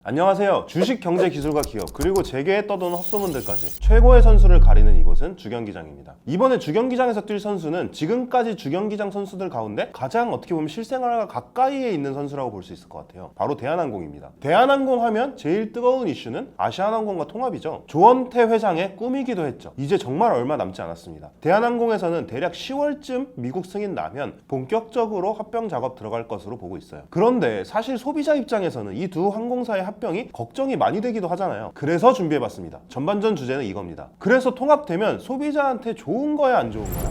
안녕하세요. 주식, 경제, 기술과 기업, 그리고 재계에 떠도는 헛소문들까지 최고의 선수를 가리는 이곳은 주경기장입니다. 이번에 주경기장에서 뛸 선수는 지금까지 주경기장 선수들 가운데 가장 어떻게 보면 실생활과 가까이에 있는 선수라고 볼 수 있을 것 같아요. 바로 대한항공입니다. 대한항공 하면 제일 뜨거운 이슈는 아시아나항공과 통합이죠. 조원태 회장의 꿈이기도 했죠. 이제 정말 얼마 남지 않았습니다. 대한항공에서는 대략 10월쯤 미국 승인 나면 본격적으로 합병 작업 들어갈 것으로 보고 있어요. 그런데 사실 소비자 입장에서는 이 두 항공사의 합병이 걱정이 많이 되기도 하잖아요. 그래서 준비해봤습니다. 전반전 주제는 이겁니다. 그래서 통합되면 소비자한테 좋은 거야, 안 좋은 거야?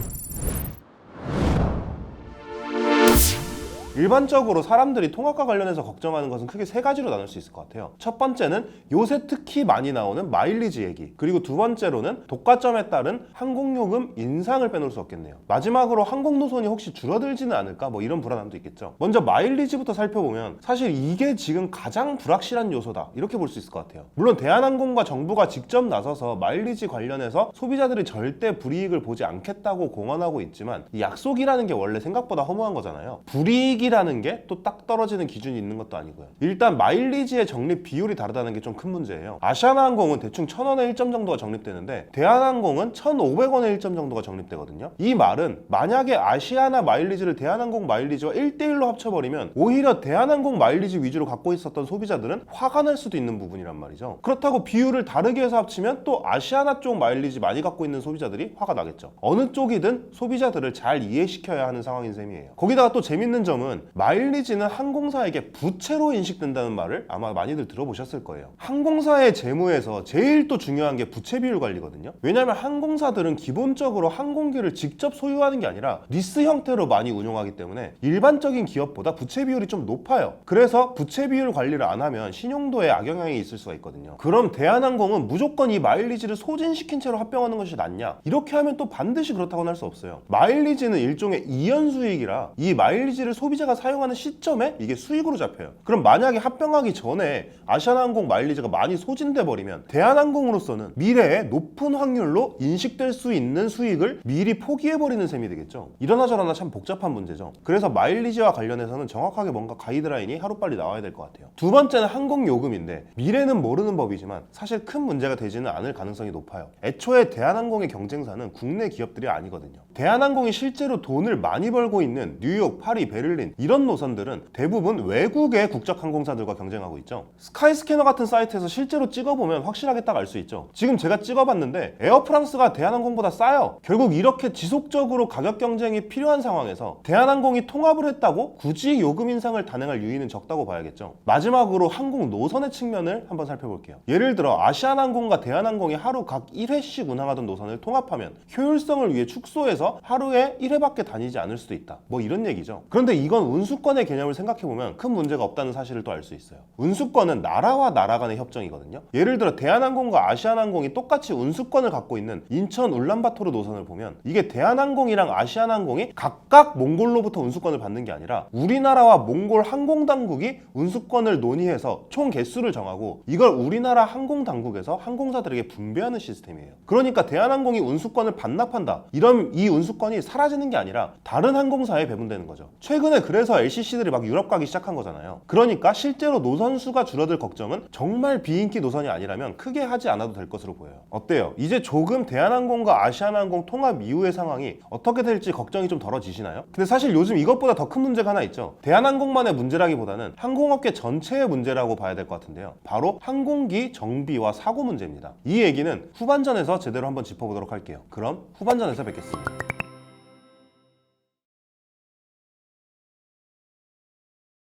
일반적으로 사람들이 통합과 관련해서 걱정하는 것은 크게 세 가지로 나눌 수 있을 것 같아요. 첫 번째는 요새 특히 많이 나오는 마일리지 얘기, 그리고 두 번째로는 독과점에 따른 항공요금 인상을 빼놓을 수 없겠네요. 마지막으로 항공노선이 혹시 줄어들지는 않을까, 뭐 이런 불안함도 있겠죠. 먼저 마일리지부터 살펴보면 사실 이게 지금 가장 불확실한 요소다, 이렇게 볼 수 있을 것 같아요. 물론 대한항공과 정부가 직접 나서서 마일리지 관련해서 소비자들이 절대 불이익을 보지 않겠다고 공언하고 있지만, 이 약속이라는 게 원래 생각보다 허무한 거잖아요. 불이익이라는 게 또 딱 떨어지는 기준이 있는 것도 아니고요. 일단 마일리지의 적립 비율이 다르다는 게 좀 큰 문제예요. 아시아나항공은 대충 1,000원의 1점 정도가 적립되는데 대한항공은 1,500원의 1점 정도가 적립되거든요. 이 말은 만약에 아시아나 마일리지를 대한항공 마일리지와 1대1로 합쳐버리면 오히려 대한항공 마일리지 위주로 갖고 있었던 소비자들은 화가 날 수도 있는 부분이란 말이죠. 그렇다고 비율을 다르게 해서 합치면 또 아시아나 쪽 마일리지 많이 갖고 있는 소비자들이 화가 나겠죠. 어느 쪽이든 소비자들을 잘 이해시켜야 하는 상황인 셈이에요. 거기다가 또 재밌는 점은 마일리지는 항공사에게 부채로 인식된다는 말을 아마 많이들 들어보셨을 거예요. 항공사의 재무에서 제일 또 중요한 게 부채 비율 관리거든요. 왜냐하면 항공사들은 기본적으로 항공기를 직접 소유하는 게 아니라 리스 형태로 많이 운용하기 때문에 일반적인 기업보다 부채 비율이 좀 높아요. 그래서 부채 비율 관리를 안 하면 신용도에 악영향이 있을 수가 있거든요. 그럼 대한항공은 무조건 이 마일리지를 소진시킨 채로 합병하는 것이 낫냐? 이렇게 하면 또 반드시 그렇다고는 할 수 없어요. 마일리지는 일종의 이연 수익이라 이 마일리지를 소비자가 사용하는 시점에 이게 수익으로 잡혀요. 그럼 만약에 합병하기 전에 아시아나항공 마일리지가 많이 소진돼 버리면 대한항공으로서는 미래에 높은 확률로 인식될 수 있는 수익을 미리 포기해 버리는 셈이 되겠죠. 이러나 저러나 참 복잡한 문제죠. 그래서 마일리지와 관련해서는 정확하게 뭔가 가이드라인이 하루빨리 나와야 될 것 같아요. 두 번째는 항공요금인데 미래는 모르는 법이지만 사실 큰 문제가 되지는 않을 가능성이 높아요. 애초에 대한항공의 경쟁사는 국내 기업들이 아니거든요. 대한항공이 실제로 돈을 많이 벌고 있는 뉴욕, 파리, 베를린 이런 노선들은 대부분 외국의 국적 항공사들과 경쟁하고 있죠. 스카이스캐너 같은 사이트에서 실제로 찍어보면 확실하게 딱 알 수 있죠. 지금 제가 찍어봤는데 에어프랑스가 대한항공보다 싸요. 결국 이렇게 지속적으로 가격 경쟁이 필요한 상황에서 대한항공이 통합을 했다고 굳이 요금 인상을 단행할 유의는 적다고 봐야겠죠. 마지막으로 항공 노선의 측면을 한번 살펴볼게요. 예를 들어 아시아나항공과 대한항공이 하루 각 1회씩 운항하던 노선을 통합하면 효율성을 위해 축소해서 하루에 1회밖에 다니지 않을 수도 있다, 뭐 이런 얘기죠. 그런데 이건 운수권의 개념을 생각해보면 큰 문제가 없다는 사실을 또 알 수 있어요. 운수권은 나라와 나라 간의 협정이거든요. 예를 들어 대한항공과 아시아나항공이 똑같이 운수권을 갖고 있는 인천 울란바토르 노선을 보면 이게 대한항공이랑 아시아나항공이 각각 몽골로부터 운수권을 받는 게 아니라 우리나라와 몽골 항공당국이 운수권을 논의해서 총 개수를 정하고 이걸 우리나라 항공당국에서 항공사들에게 분배하는 시스템이에요. 그러니까 대한항공이 운수권을 반납한다, 이런 이 운수권이 사라지는 게 아니라 다른 항공사에 배분되는 거죠. 최근에 그래서 LCC들이 막 유럽 가기 시작한 거잖아요. 그러니까 실제로 노선 수가 줄어들 걱정은 정말 비인기 노선이 아니라면 크게 하지 않아도 될 것으로 보여요. 어때요? 이제 조금 대한항공과 아시아나항공 통합 이후의 상황이 어떻게 될지 걱정이 좀 덜어지시나요? 근데 사실 요즘 이것보다 더 큰 문제가 하나 있죠. 대한항공만의 문제라기보다는 항공업계 전체의 문제라고 봐야 될 것 같은데요. 바로 항공기 정비와 사고 문제입니다. 이 얘기는 후반전에서 제대로 한번 짚어보도록 할게요. 그럼 후반전에서 뵙겠습니다.